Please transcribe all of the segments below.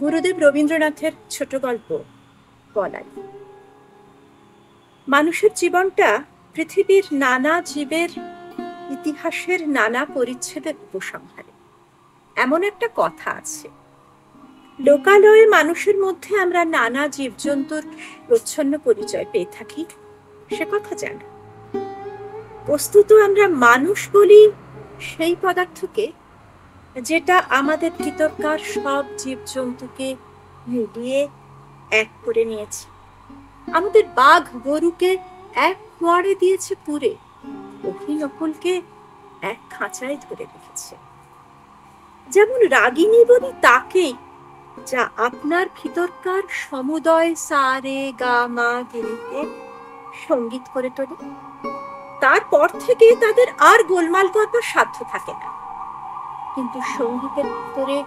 গুরুদেব রবীন্দ্রনাথের ছোট গল্প বলাই। মানুষের জীবনটা পৃথিবীর নানা জীবের ইতিহাসের নানা পরিচ্ছেদের উপসংহারে। এমন একটা কথা আছে, লোকালয়ে মানুষের মধ্যে আমরা নানা জীবজন্তুর প্রচ্ছন্ন পরিচয় পেয়ে থাকি, সে কথা জানা। বস্তুত আমরা মানুষ বলি সেই পদার্থকে যেটা আমাদের ভিতরকার সব জীবজন্তুকে মিলিয়ে এক করে নিয়েছে। আমাদের বাঘ গরুকে এক খোয়াড়ে দিয়েছে পুরে, অখি নকুলকে এক খাঁচায় ধরে রেখেছে। যেমন রাগিনী বলি তাকেই, যা আপনার ভিতরকার সমুদয় সা রে গা মা গিরিকে সঙ্গীত করে তোলে। তারপর থেকে তাদের আর গোলমাল করবার সাধ্য থাকে না। কিন্তু সঙ্গীতের ভিতরে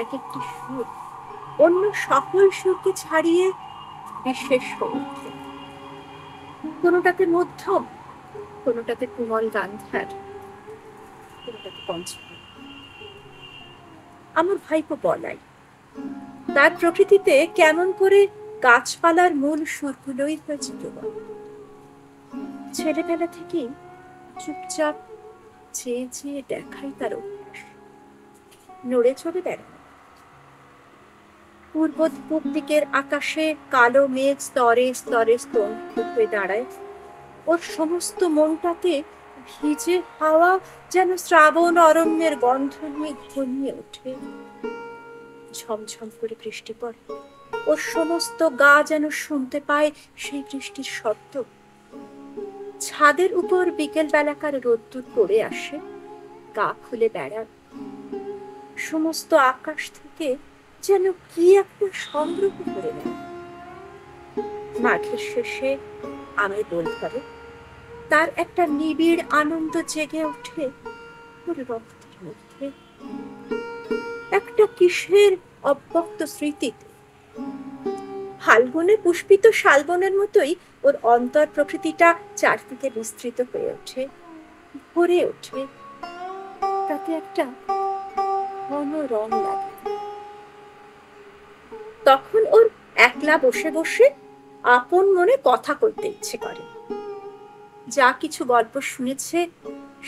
এক একটি সুর অন্য সকল সুরকে ছাড়িয়ে বিশেষ হয়ে ওঠে। কোনোটাতে মধ্যম, কোনোটাতে কোমল গান্ধার, কোনোটাতে পঞ্চম। আমার ভাইপো বলাই, তার প্রকৃতিতে কেমন করে গাছপালার মূল সুরগুলোই হয়েছে প্রবল। ছেলেবেলা থেকেই চুপচাপ চেয়ে চেয়ে দেখাই তার অভ্যাস, নড়ে চড়ে বেড়ানো। পূর্ব পূব দিকের আকাশে কালো মেঘ স্তরে স্তরে স্তম্ভিত হয়ে দাঁড়ায়। ওর সমস্ত মনটাতে ভিজে হাওয়া যেন শ্রাবণ অরণ্যের গন্ধ নিয়ে ঘনিয়ে ওঠে। ঝমঝম করে বৃষ্টি পড়ে, ওর সমস্ত গা যেন শুনতে পায় সেই বৃষ্টির শব্দ। ছাদের উপর বিকেল বেলাকার রোদ্দুর পড়ে আসে, গা খুলে বেড়ায়। সমস্ত আকাশ থেকে যেন কি একটা সংগ্রহ করে নেয়। মাঘের শেষে আমের দোল ধরে, তার একটা নিবিড় আনন্দ জেগে ওঠে ওর রক্তের মধ্যে, একটা কিসের অব্যক্ত স্মৃতিতে। ফাল্গুনে পুষ্পিত শালবনের মতোই ওর অন্তর প্রকৃতিটা চারদিকে বিস্তৃত হয়ে ওঠে, ভরে ওঠে। তাতে একটা ঘন রং লাগে। তখন ওর একলা বসে বসে আপন মনে কথা করতে ইচ্ছে করে। যা কিছু গল্প শুনেছে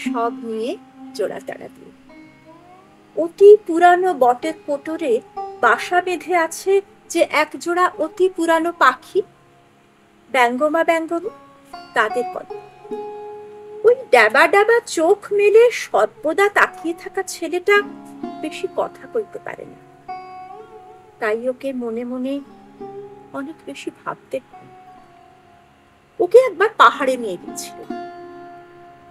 সব নিয়ে জোড়াতাড়া দিয়ে। অতি পুরানো বটের কোটরে বাসা বেঁধে আছে যে এক জোড়া অতি পুরানো পাখি, ব্যঙ্গমা ব্যঙ্গমা, তাদের কথা। ওই ডাবা ডাবা চোখ মেলে সর্বদা তাকিয়ে থাকা ছেলেটা বেশি কথা কইতে পারে না, তাই ওকে মনে মনে অনেক বেশি ভাবতে হয়। ওকে একবার পাহাড়ে নিয়ে গেছিল।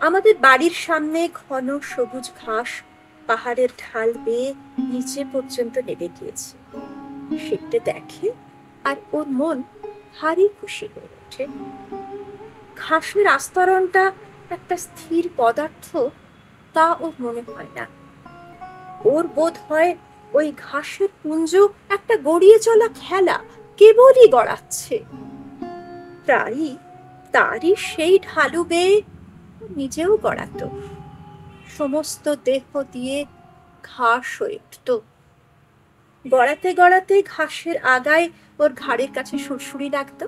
আমাদের বাড়ির সামনে ঘন সবুজ ঘাস পাহাড়ের ঢাল বেয়ে নিচে পর্যন্ত নেমে গিয়েছে। সেটা দেখে আর ওর মন ভারী খুশি হয়ে ওঠে। ঘাসের আস্তরণটা একটা স্থির পদার্থ তা ওর মনে হয় না। ওর বোধ হয় ওই ঘাসের পুঞ্জ একটা গড়িয়ে চলা খেলা, কেবলই গড়াচ্ছে। প্রায়ই তারই সেই ঢালু বেয়ে নিজেও গড়াতো, সমস্ত দেহ দিয়ে ঘাস হয়ে উঠত। গড়াতে গড়াতে ঘাসের আগায় ওর ঘাড়ের কাছে সুরসুরি লাগতো,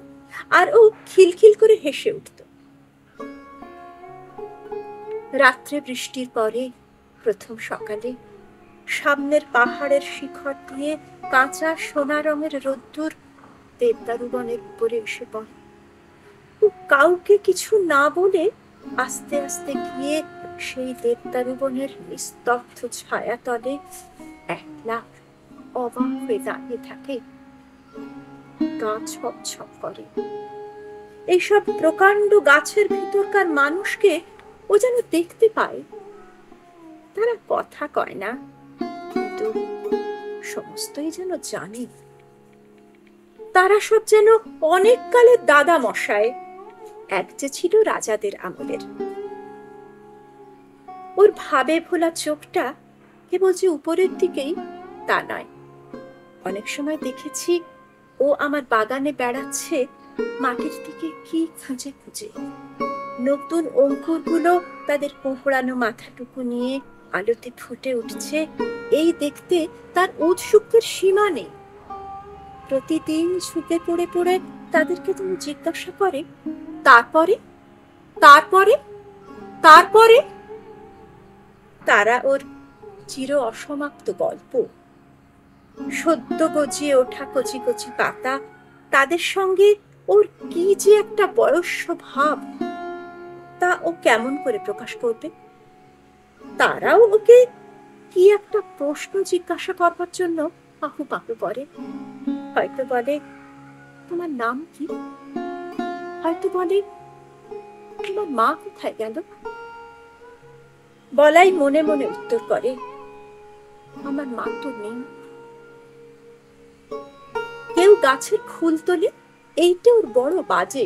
আর ও খিলখিল করে হেসে উঠত। রাত্রে বৃষ্টির পরে প্রথম সকালে সামনের পাহাড়ের শিখর দিয়ে কাঁচা সোনা রঙের রোদ্দুর দেবদারু বনের উপরে এসে পড়ে। কাউকে কিছু না বলে আস্তে আস্তে গিয়ে সেই দেবদারু বনের নিস্তব্ধ ছায়া তলে একলা অবাক হয়ে দাঁড়িয়ে থাকে। গা ছপ করে। এইসব প্রকাণ্ড গাছের ভিতরকার মানুষকে ও যেন দেখতে পায়। তারা কথা কয় না, কিন্তু সমস্তই যেন জানে। তারা সব যেন অনেক কালের দাদা মশাই, এক যে ছিল রাজাদের আমলের। ওর ভাবে ভোলা চোখটা কেবল যে উপরের দিকেই তা নয়। অনেক সময় দেখেছি ও আমার বাগানে বেড়াচ্ছে মাটির দিকে কি খুঁজে খুঁজে। নতুন অঙ্কুরগুলো তাদের কোঁকড়ানো মাথাটুকু নিয়ে আলোতে ফুটে উঠছে, এই দেখতে তার ঔৎসুক্যের সীমা নেই। প্রতিদিন ঝুঁকে পড়ে পড়ে তাদেরকে তুমি জিজ্ঞাসা করে, তারপরে তারপরে তারপরে? তারা ওর চির অসমাপ্ত গল্প, সদ্য গজিয়ে ওঠা কচি কচি পাতা, তাদের সঙ্গে ওর কি যে একটা বয়স্য ভাব, তা ও কেমন করে প্রকাশ করবে? তারাও ওকে কি একটা প্রশ্ন জিজ্ঞাসা করবার জন্য পাকু পাকু করে। হয়তো বলে, তোমার নাম কি? হয়তো বলে, তোমার মা কোথায় গেল? বলাই মনে মনে উত্তর করে, আমার মা তো নেই। কেউ গাছের ফুল তোলে, এইটা ওর বড় বাজে,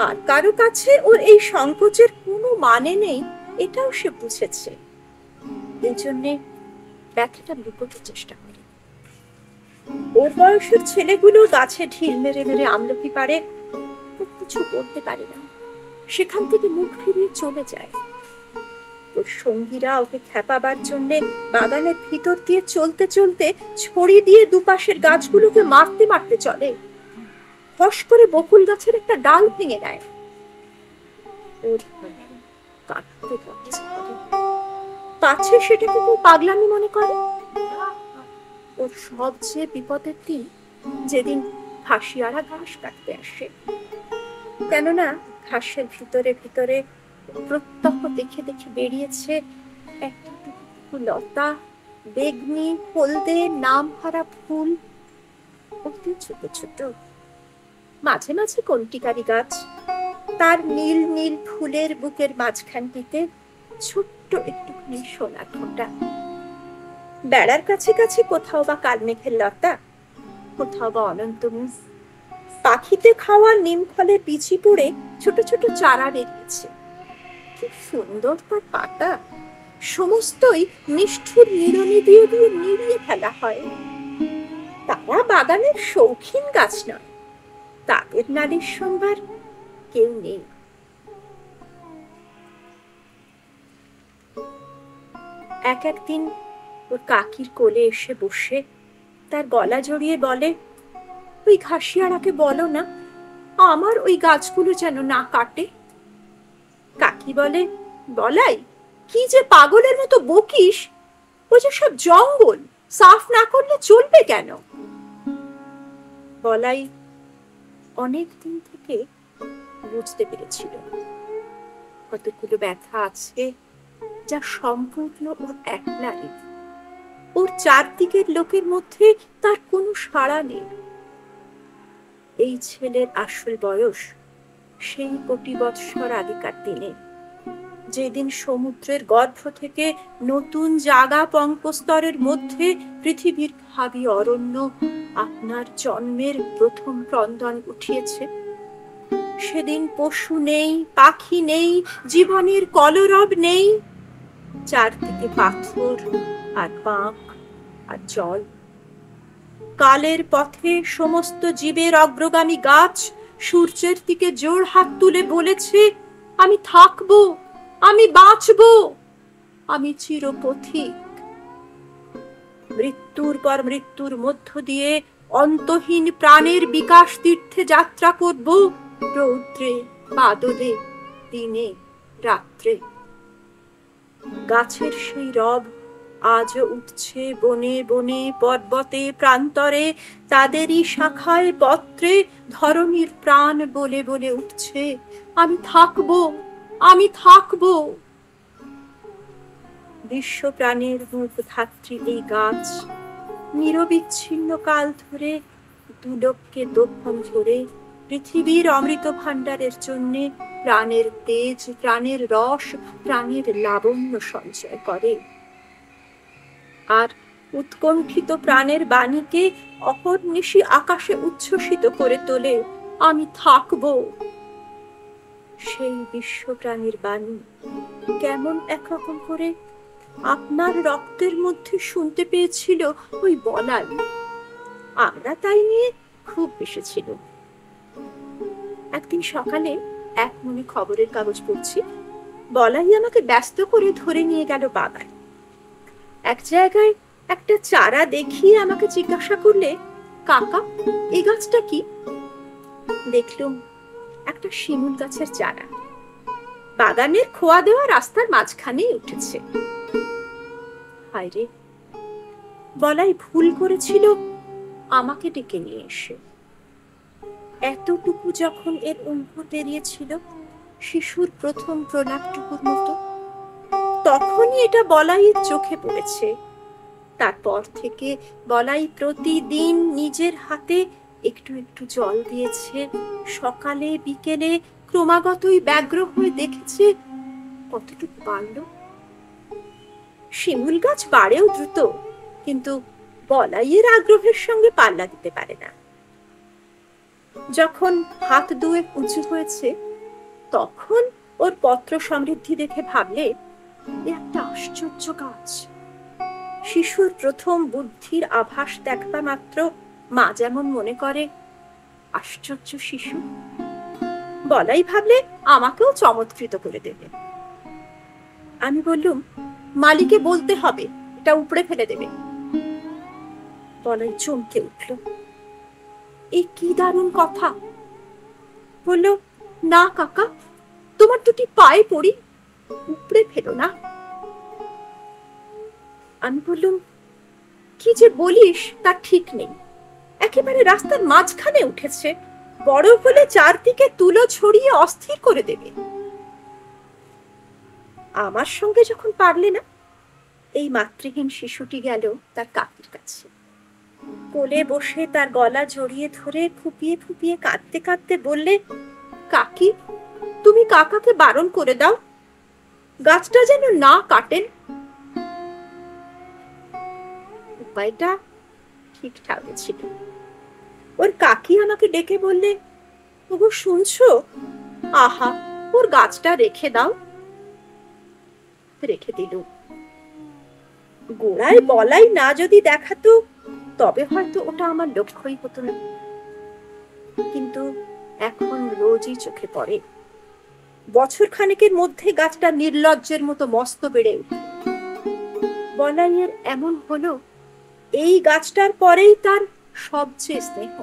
আর কারো কাছে ওর এই সংকোচের কোনো মানে নেই, এটাও সে বুঝেছে। এই জন্যে ব্যথাটা লুকোতে চেষ্টা করে। ওর বয়সের ছেলেগুলো গাছে ঢিল মেরে মেরে আমলকি পারে, কিছু বলতে পারে না, সেখান থেকে মুখ ফিরিয়ে চলে যায়। ওর সঙ্গীরা ওকে খেপাবার জন্য বাগানের ভিতর দিয়ে চলতে চলতে ছড়ি দিয়ে দুপাশের গাছগুলোকে মারতে মারতে চলে। ফস করে বকুল গাছের একটা ডাল ভেঙে নেয়। ওর কাঁদতে ইচ্ছে করে। পাছে সেটাকে কেউ পাগলামি মনে করে। ওর সবচেয়ে বিপদের দিন যেদিন ঘাসিয়ারা ঘাস কাটতে আসে, কেননা ঘাসের ভিতরে ভিতরে প্রত্যহ দেখে দেখে বেরিয়েছে একটা লতা, বেগনি হলদে নাম হারা ফুল, অতি ছোট ছোট, মাঝে মাঝে কন্টিকারি গাছ, তার নীল নীল ফুলের বুকের মাঝখানটিতে ছোট্ট একটুখানি সোনা ফোঁটা। বেড়ার কাছে কাছে কোথাও বা কালমেঘের লতা, কোথাও বা অনন্ত মুখ। পাখিতে খাওয়া নিম ফলের বিচি পড়ে ছোট ছোট চারা বেরিয়েছে। কি সুন্দর তার পাতা, সমস্তই নিষ্ঠুর নিড়ানি দিয়ে দিয়ে নিড়িয়ে ফেলা হয়। তারা বাগানের শৌখিন গাছ নয়, তাদের নারীর সম্ভার কেউ নেই। একদিন ওর কাকির কোলে এসে বসে তার গলা জড়িয়ে বলে, ওই ঘাসিয়ারাকে বলো না আমার ওই গাছগুলো যেন না কাটে। কাকি বলে, বলাই কি যে পাগলের মতো বকিস, ওই যে সব জঙ্গল, সাফ না করলে চলবে কেন? বলাই অনেক দিন থেকে বুঝতে পেরেছিল কতগুলো ব্যথা আছে যা সম্পূর্ণ ওর একলারই। ওর চারদিকের লোকের মধ্যে তার কোনো সাড়া নেই। এই ছেলের আসল বয়স সেই কোটি বৎসর আগেকার দিনে, যেদিন সমুদ্রের গর্ভ থেকে নতুন জাগা পঙ্কস্তরের মধ্যে পৃথিবীর ভাবী অরণ্য আপনার জন্মের প্রথম ক্রন্দন উঠিয়েছে। সেদিন পশু নেই, পাখি নেই, জীবনের কলরব নেই, চারদিকে পাথর আর পাঁক আর জল। কালের পথে সমস্ত জীবের অগ্রগামী গাছ সূর্যের দিকে জোর হাত তুলে বলেছে, আমি থাকবো, আমি বাঁচবো, আমি চিরপথিক। মৃত্যুর পর মৃত্যুর মধ্য দিয়ে অন্তহীন প্রাণের বিকাশ তীর্থে যাত্রা করব, রৌদ্রে বাদলে দিনে রাত্রে। গাছের সেই রব আজও উঠছে বনে বনে পর্বতে প্রান্তরে, তাদেরই শাখায় পত্রে ধরণীর প্রাণ বলে বলে উঠছে, আমি থাকবো, আমি থাকবো। বিশ্ব প্রাণের মুখ ধাত্রী এই গাছ নিরবিচ্ছিন্ন কাল ধরে দুলোককে দক্ষণ করে পৃথিবীর অমৃত ভাণ্ডারের জন্যে প্রাণের তেজ, প্রাণের রস, প্রাণের লাবণ্য সঞ্চয় করে। আর উৎকণ্ঠিত প্রাণের বাণীকে অহর্নিশি আকাশে উচ্ছ্বসিত করে তোলে, আমি থাকবো। সেই বিশ্ব প্রাণীর বাণী কেমন একরকম করে আপনার রক্তের মধ্যে শুনতে পেয়েছিল ওই বলাই। আমরা তাই নিয়ে খুব বেসেছিল। একদিন সকালে এক মনে খবরের কাগজ পড়ছি, বলাই আমাকে ব্যস্ত করে ধরে নিয়ে গেল বাগান। এক জায়গায় একটা চারা দেখিয়ে আমাকে জিজ্ঞাসা করলে, কাকা, এই গাছটা কি? দেখলুম একটা শিমুল গাছের চারা, বাগানের খোয়া দেওয়া রাস্তার মাঝখানেই উঠেছে। হায়রে, বলাই ভুল করেছিল আমাকে ডেকে নিয়ে এসে। এতটুকু যখন এর অঙ্কুর বেরিয়েছিল, শিশুর প্রথম প্রলাপটুকুর মতো, তখনই এটা বলাইয়ের চোখে পড়েছে। তারপর থেকে বলাই প্রতিদিন নিজের হাতে একটু একটু জল দিয়েছে, সকালে বিকেলে ক্রমাগতই ব্যগ্র হয়ে দেখেছে কতটুকু বাড়ল। শিমুল গাছ বাড়েও দ্রুত, কিন্তু বলাইয়ের আগ্রহের সঙ্গে পাল্লা দিতে পারে না। যখন হাত দুয়েক উঁচু হয়েছে, তখন ওর পত্র সমৃদ্ধি দেখে ভাবলে এ একটা আশ্চর্য গাছ। শিশুর প্রথম বুদ্ধির আভাস দেখা মাত্র মা যেমন মনে করে আশ্চর্য শিশু, বলাই ভাবলে আমাকেও চমৎকৃত করে দেবে। আমি বললুম, মালিকে বলতে হবে, এটা উপড়ে ফেলে দেবে। বলাই চমকে উঠল, এই কি দারুণ কথা। বলল, না কাকা, তোমার দুটি পায়ে পড়ি, উপড়ে ফেলো না। আমি বললুম, কি যে বলিস তা ঠিক নেই, একেবারে রাস্তার মাঝখানে উঠেছে, বড় হলে চারদিকে তুলো ছড়িয়ে অস্থির করে দেবে। আমার সঙ্গে যখন পারলে না, এই মাতৃহীন শিশুটি গেল তার কাকির কাছে। কোলে বসে তার গলা জড়িয়ে ধরে ফুপিয়ে ফুপিয়ে কাঁদতে কাঁদতে বললে, কাকি, তুমি কাকাকে বারণ করে দাও, গাছটা যেন না কাটেন। উপায়টা ঠিকঠাক ছিল। ওর কাকি আমাকে ডেকে বললে, ওগো শুনছো, আহা, ওর গাছটা রেখে দাও। রেখে দিল। গোড়ায় বলাই না যদি দেখাতো, তবে হয়তো ওটা আমার লক্ষ্যই হতো না, কিন্তু এখন রোজই চোখে পড়ে। বছর খানেকের মধ্যে গাছটা নির্লজ্জের মতো মস্ত বেড়ে উঠল। বলাইয়ের এমন হলো, এই গাছটার পরেই তার সবচেয়ে স্নেহ।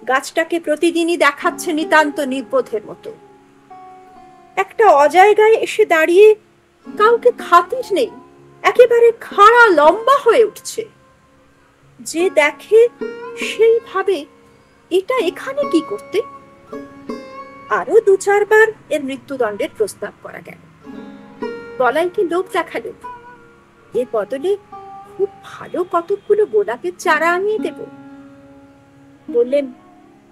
গাছটাকে প্রতিদিনই দেখাচ্ছে নিতান্ত নির্বোধের মতো। একটা অজায়গায় এসে দাঁড়িয়ে কাউকে খাতির নেই, একেবারে খাড়া লম্বা হয়ে উঠছে। যে দেখে সেই ভাবে এটা এখানে কি করতে। আরো 2-4 বার এর মৃত্যুদণ্ডের প্রস্তাব করা গেল। বলাইকে লোক দেখালো, এর বদলে খুব ভালো কতকগুলো গোলাপের চারা আনিয়ে দেব। বললেন,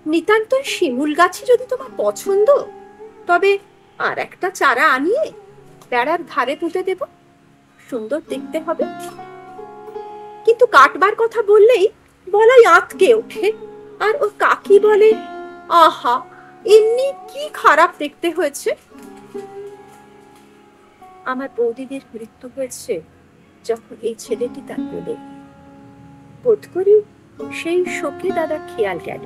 নিতান্ত শিমুল গাছই যদি তোমার পছন্দ, তবে আর একটা চারা আনিয়ে বেড়ার ধারে পুঁতে দেব, সুন্দর দেখতে হবে। কিন্তু কাটবার কথা বললেই বলাই আঁতকে ওঠে, আর ওর কাকি বলে, আহা, এমনি কি খারাপ দেখতে হয়েছে। আমার বৌদিদের মৃত্যু হয়েছে যখন এই ছেলেটি তার কোলে। বোধ করি সেই শোকে দাদা খেয়াল গেল।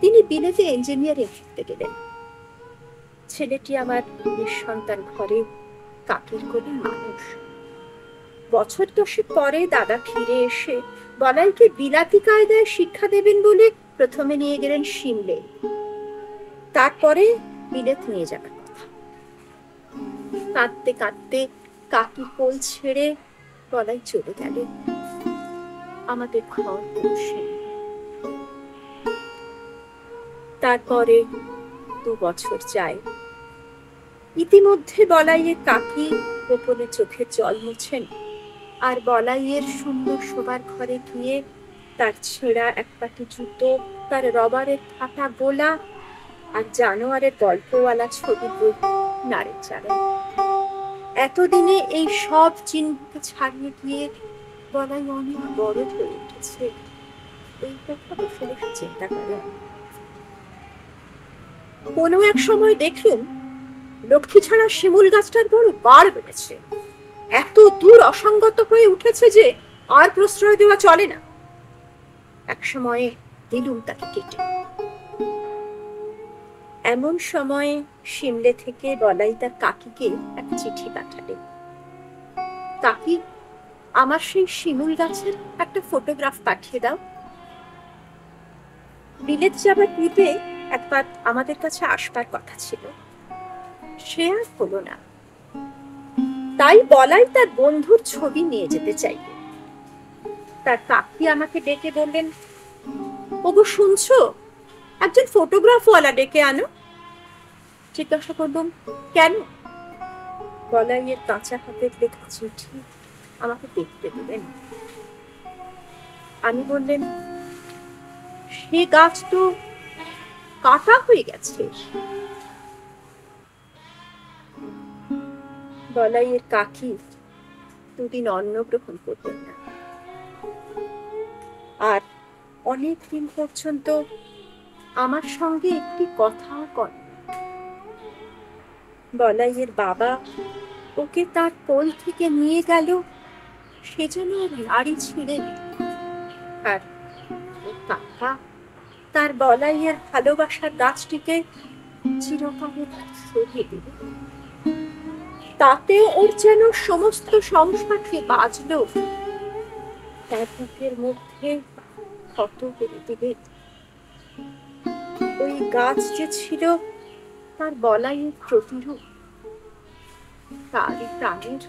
তিনি বিলেতে ইঞ্জিনিয়ারিং শিখতে গেলেন। ছেলেটি আমার নিঃসন্তান ঘরে কাকির কোলে মানুষ। বছর 10 পরে দাদা ফিরে এসে বলাইকে বিলাতি কায়দায় শিক্ষা দেবেন বলে প্রথমে নিয়ে গেলেন সিমলে, তারপরে বিলেত নিয়ে যাবার কথা। কাঁদতে কাঁদতে কাকি কোল ছেড়ে বলাই চলে গেল। আমাদের ঘর বসে। তারপরে 2 বছর যায়। ইতিমধ্যে বলাইয়ের কাকি গোপনে চোখের জল মুছেন, আর বলাইয়ের সুন্দর শোবার ঘরে গিয়ে তার ছেঁড়া এক পাটি জুতো, তার রবারের ফাটা গোলা আর জানোয়ারের গল্পওয়ালা ছবি বই নাড়ে চাড়েন। এতদিনে এই সব চিহ্নকে ছাড়িয়ে গিয়ে বলাই অনেক বড় হয়ে উঠেছে। এই কথা বসে বসে চিন্তা করেন। কোনো এক সময় দেখলুম লক্ষ্মী ছাড়া শিমুল গাছটার বড় বার বেড়েছে, এত দূর অসঙ্গত হয়ে উঠেছে যে আর প্রশ্রয় দেওয়া চলে না। এক সময়ে দিলুম তাকে কেটে। এমন সময়ে সিমলে থেকে বলাই তার কাকিকে এক চিঠি পাঠালে। কাকি, আমার সেই শিমুল গাছের একটা ফটোগ্রাফ পাঠিয়ে দাও। বিলেত যাবার পূর্বে একবার আমাদের কাছে আসবার কথা ছিল, সে আর হলো না। তাই বলাই তার বন্ধুর ছবি নিয়ে যেতে চাইল। তার কাকি আমাকে ডেকে বললেন, ওগো শুনছো, একজন ফটোগ্রাফওয়ালা ডেকে আনো। জিজ্ঞাসা করলাম, কেন? বলাইয়ের কাঁচা হাতের লেখা চিঠি আমাকে দেখতে দিলেন। আমি বললেন, সে গাছ তো কাটা হয়ে গেছে। বলাইয়ের কাকি দুদিন অন্ন গ্রহণ করলেন না, আর অনেক দিন পর্যন্ত আমার সঙ্গে একটি কথাও করেন। বলাইয়ের বাবা ওকে তার কোল থেকে নিয়ে গেল, সে যেন নাড়ি ছিঁড়ে দিল। আর ওর কাকা তার বলাইয়ের ভালোবাসার গাছটিকে চিরকালের সরিয়ে দিল। তাতে ওর যেন সমস্ত সংসারকে বাজল, তার বুকের মধ্যে ক্ষত করে দিলে। ওই গাছ যে ছিল তার বলাইয়ের প্রতিরূপ, তারই প্রাণের